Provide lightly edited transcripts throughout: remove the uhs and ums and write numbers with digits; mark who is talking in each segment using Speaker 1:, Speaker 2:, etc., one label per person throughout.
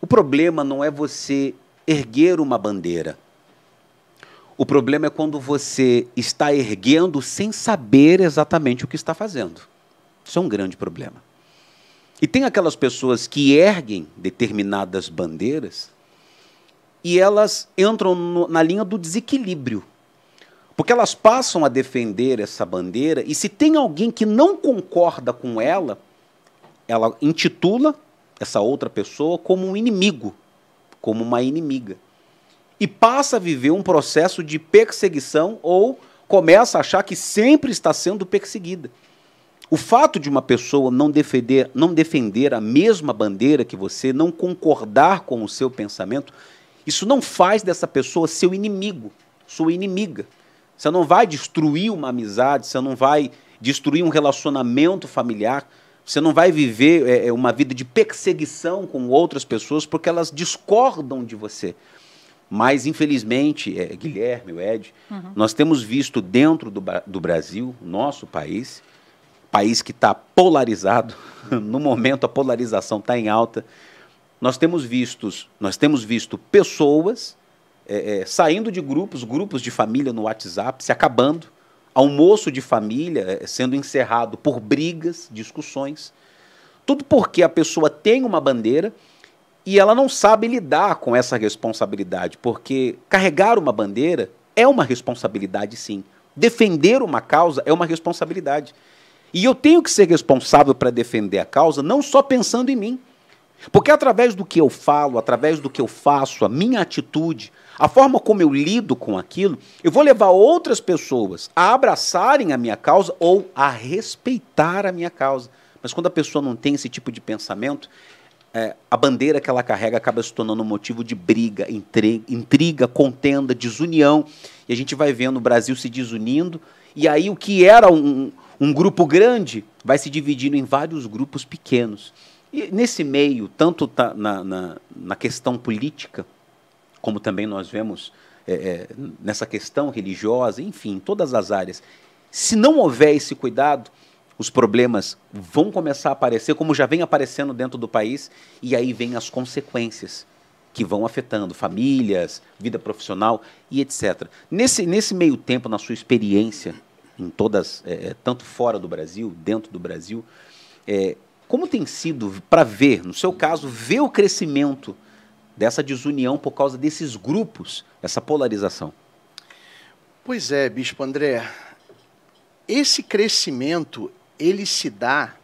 Speaker 1: O problema não é você erguer uma bandeira. O problema é quando você está erguendo sem saber exatamente o que está fazendo. Isso é um grande problema. E tem aquelas pessoas que erguem determinadas bandeiras e elas entram na linha do desequilíbrio. Porque elas passam a defender essa bandeira e se tem alguém que não concorda com ela intitula essa outra pessoa como um inimigo, como uma inimiga. E passa a viver um processo de perseguição ou começa a achar que sempre está sendo perseguida. O fato de uma pessoa não defender a mesma bandeira que você, não concordar com o seu pensamento, isso não faz dessa pessoa seu inimigo, sua inimiga. Você não vai destruir uma amizade, você não vai destruir um relacionamento familiar, você não vai viver uma vida de perseguição com outras pessoas porque elas discordam de você. Mas, infelizmente, Guilherme, o Ed, nós temos visto dentro do Brasil, nosso país que está polarizado, no momento a polarização está em alta, nós temos visto pessoas saindo de grupos de família no WhatsApp, se acabando, almoço de família sendo encerrado por brigas, discussões, tudo porque a pessoa tem uma bandeira e ela não sabe lidar com essa responsabilidade, porque carregar uma bandeira é uma responsabilidade, sim. Defender uma causa é uma responsabilidade. E eu tenho que ser responsável para defender a causa, não só pensando em mim. Porque através do que eu falo, através do que eu faço, a minha atitude, a forma como eu lido com aquilo, eu vou levar outras pessoas a abraçarem a minha causa ou a respeitar a minha causa. Mas quando a pessoa não tem esse tipo de pensamento, a bandeira que ela carrega acaba se tornando um motivo de briga, intriga, contenda, desunião. E a gente vai vendo o Brasil se desunindo, e aí o que era um grupo grande vai se dividindo em vários grupos pequenos. E nesse meio, tanto na questão política, como também nós vemos nessa questão religiosa, enfim, em todas as áreas, se não houver esse cuidado, os problemas vão começar a aparecer, como já vem aparecendo dentro do país, e aí vem as consequências que vão afetando famílias, vida profissional e etc. Nesse meio tempo, na sua experiência, em todas, tanto fora do Brasil, dentro do Brasil, como tem sido para ver, no seu caso, ver o crescimento dessa desunião por causa desses grupos, essa polarização?
Speaker 2: Pois é, Bispo André, esse crescimento, ele se dá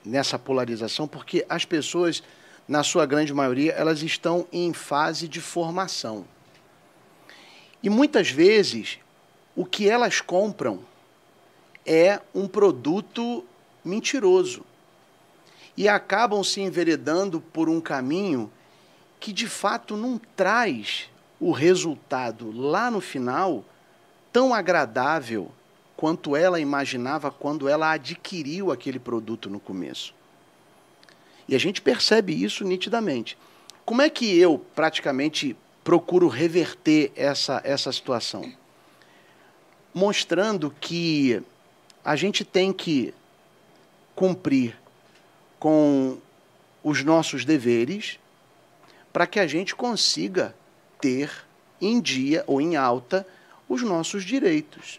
Speaker 2: nessa polarização porque as pessoas, na sua grande maioria, elas estão em fase de formação. E muitas vezes, o que elas compram é um produto mentiroso. E acabam se enveredando por um caminho que, de fato, não traz o resultado lá no final tão agradável quanto ela imaginava quando ela adquiriu aquele produto no começo. E a gente percebe isso nitidamente. Como é que eu, praticamente, procuro reverter essa situação? Mostrando que a gente tem que cumprir com os nossos deveres para que a gente consiga ter em dia ou em alta os nossos direitos.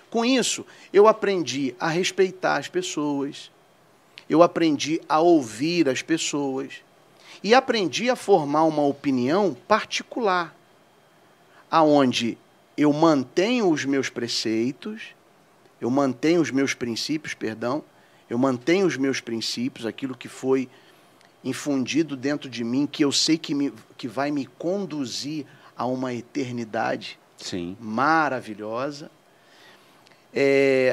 Speaker 2: Com isso, eu aprendi a respeitar as pessoas, eu aprendi a ouvir as pessoas e aprendi a formar uma opinião particular, aonde eu mantenho os meus preceitos, eu mantenho os meus princípios, eu mantenho os meus princípios, aquilo que foi infundido dentro de mim, que eu sei que vai me conduzir a uma eternidade maravilhosa.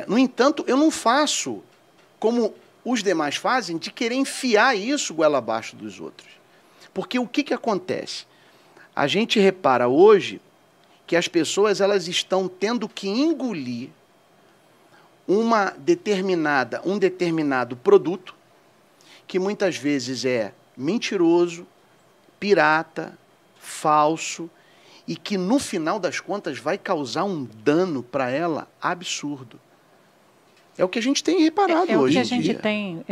Speaker 2: No entanto, eu não faço como os demais fazem, de querer enfiar isso goela abaixo dos outros. Porque o que acontece? A gente repara hoje que as pessoas elas estão tendo que engolir um determinado produto que muitas vezes é mentiroso, pirata, falso e que no final das contas vai causar um dano para ela absurdo. É o que a gente tem reparado hoje em dia.
Speaker 3: É o que a gente tem,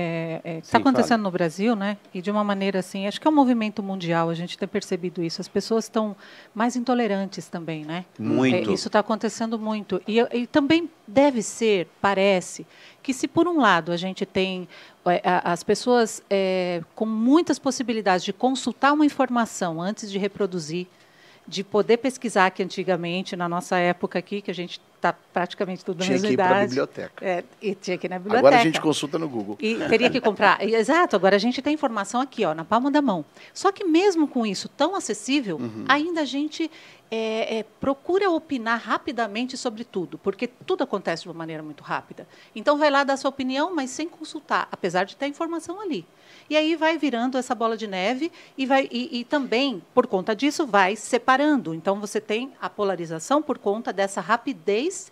Speaker 3: está acontecendo no Brasil, né? E de uma maneira assim, acho que é um movimento mundial, a gente tem percebido isso. As pessoas estão mais intolerantes também, né?
Speaker 1: Muito.
Speaker 3: Isso está acontecendo muito. E também deve ser, parece, que se por um lado a gente tem as pessoas com muitas possibilidades de consultar uma informação antes de reproduzir, de poder pesquisar, que antigamente, na nossa época aqui, que a gente está praticamente tudo na mesma idade.
Speaker 2: Tinha que ir para a biblioteca.
Speaker 3: E tinha que ir na biblioteca.
Speaker 2: Agora a gente consulta no Google.
Speaker 3: E teria que comprar. Exato, agora a gente tem informação aqui, ó, na palma da mão. Só que mesmo com isso tão acessível, ainda a gente procura opinar rapidamente sobre tudo, porque tudo acontece de uma maneira muito rápida. Então vai lá dar sua opinião, mas sem consultar, apesar de ter informação ali. E aí vai virando essa bola de neve e também, por conta disso, vai separando. Então, você tem a polarização por conta dessa rapidez,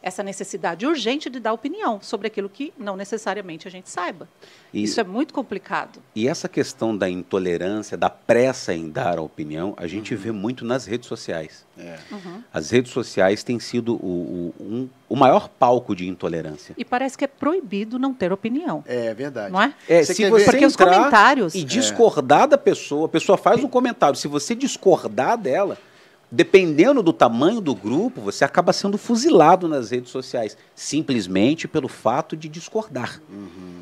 Speaker 3: essa necessidade urgente de dar opinião sobre aquilo que não necessariamente a gente saiba. Isso é muito complicado.
Speaker 1: E essa questão da intolerância, da pressa em dar a opinião, a gente vê muito nas redes sociais. As redes sociais têm sido o maior palco de intolerância.
Speaker 3: E parece que é proibido não ter opinião.
Speaker 2: É verdade.
Speaker 3: Não é?
Speaker 1: Se você
Speaker 3: porque os comentários...
Speaker 1: E discordar da pessoa, a pessoa faz um comentário, se você discordar dela, dependendo do tamanho do grupo, você acaba sendo fuzilado nas redes sociais, simplesmente pelo fato de discordar.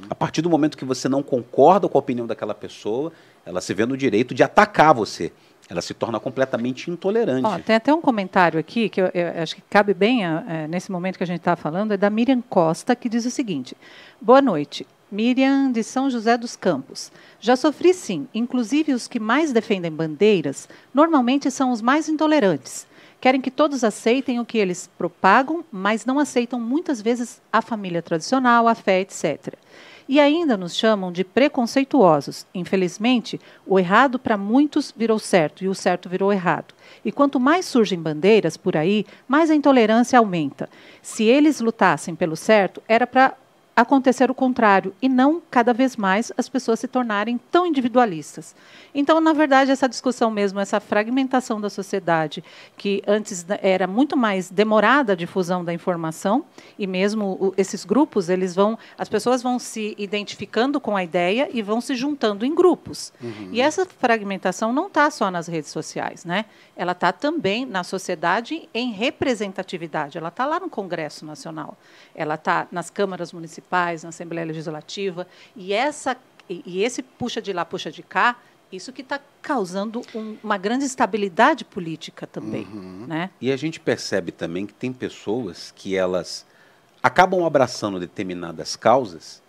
Speaker 1: A partir do momento que você não concorda com a opinião daquela pessoa, ela se vê no direito de atacar você. Ela se torna completamente intolerante.
Speaker 3: Ó, tem até um comentário aqui, que eu acho que cabe bem nesse momento que a gente está falando, é da Miriam Costa, que diz o seguinte: boa noite. Miriam, de São José dos Campos. Já sofri sim, inclusive os que mais defendem bandeiras, normalmente são os mais intolerantes. Querem que todos aceitem o que eles propagam, mas não aceitam muitas vezes a família tradicional, a fé, etc. E ainda nos chamam de preconceituosos. Infelizmente, o errado para muitos virou certo e o certo virou errado. E quanto mais surgem bandeiras por aí, mais a intolerância aumenta. Se eles lutassem pelo certo, era para acontecer o contrário, e não cada vez mais as pessoas se tornarem tão individualistas. Então, na verdade, essa discussão mesmo, essa fragmentação da sociedade, que antes era muito mais demorada a difusão da informação, e mesmo esses grupos, as pessoas vão se identificando com a ideia e vão se juntando em grupos. E essa fragmentação não está só nas redes sociais, né? Ela está também na sociedade em representatividade, ela está lá no Congresso Nacional, ela está nas câmaras municipais, na Assembleia Legislativa, e esse puxa de lá, puxa de cá, isso que está causando uma grande instabilidade política também. Né?
Speaker 1: E a gente percebe também que tem pessoas que elas acabam abraçando determinadas causas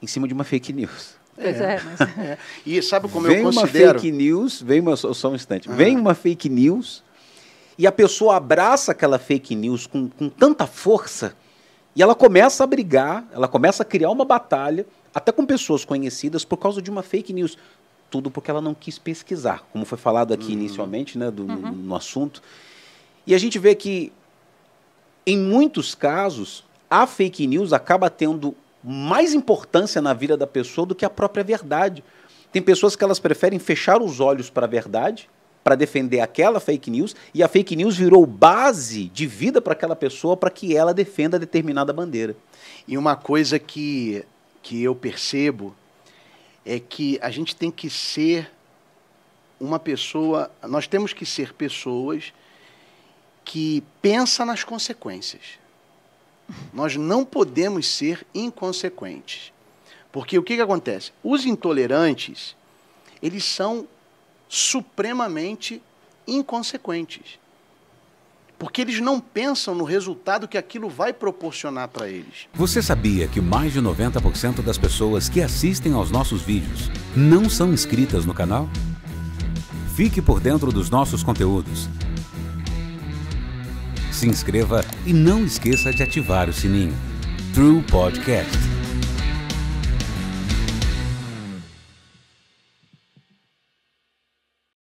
Speaker 1: em cima de uma fake news.
Speaker 3: Pois mas...
Speaker 2: E sabe como
Speaker 1: eu
Speaker 2: considero?
Speaker 1: Uma fake news, só um instante, vem uma fake news e a pessoa abraça aquela fake news com tanta força e ela começa a brigar, ela começa a criar uma batalha, até com pessoas conhecidas, por causa de uma fake news. Tudo porque ela não quis pesquisar, como foi falado aqui inicialmente, né, no assunto. E a gente vê que, em muitos casos, a fake news acaba tendo mais importância na vida da pessoa do que a própria verdade. Tem pessoas que elas preferem fechar os olhos para a verdade, para defender aquela fake news, e a fake news virou base de vida para aquela pessoa, para que ela defenda determinada bandeira.
Speaker 2: E uma coisa que eu percebo é que a gente tem que ser uma pessoa, nós temos que ser pessoas que pensam nas consequências. Nós não podemos ser inconsequentes. Porque o que acontece? Os intolerantes, eles são supremamente inconsequentes. Porque eles não pensam no resultado que aquilo vai proporcionar para eles.
Speaker 4: Você sabia que mais de 90% das pessoas que assistem aos nossos vídeos não são inscritas no canal? Fique por dentro dos nossos conteúdos. Se inscreva e não esqueça de ativar o sininho. True Podcast.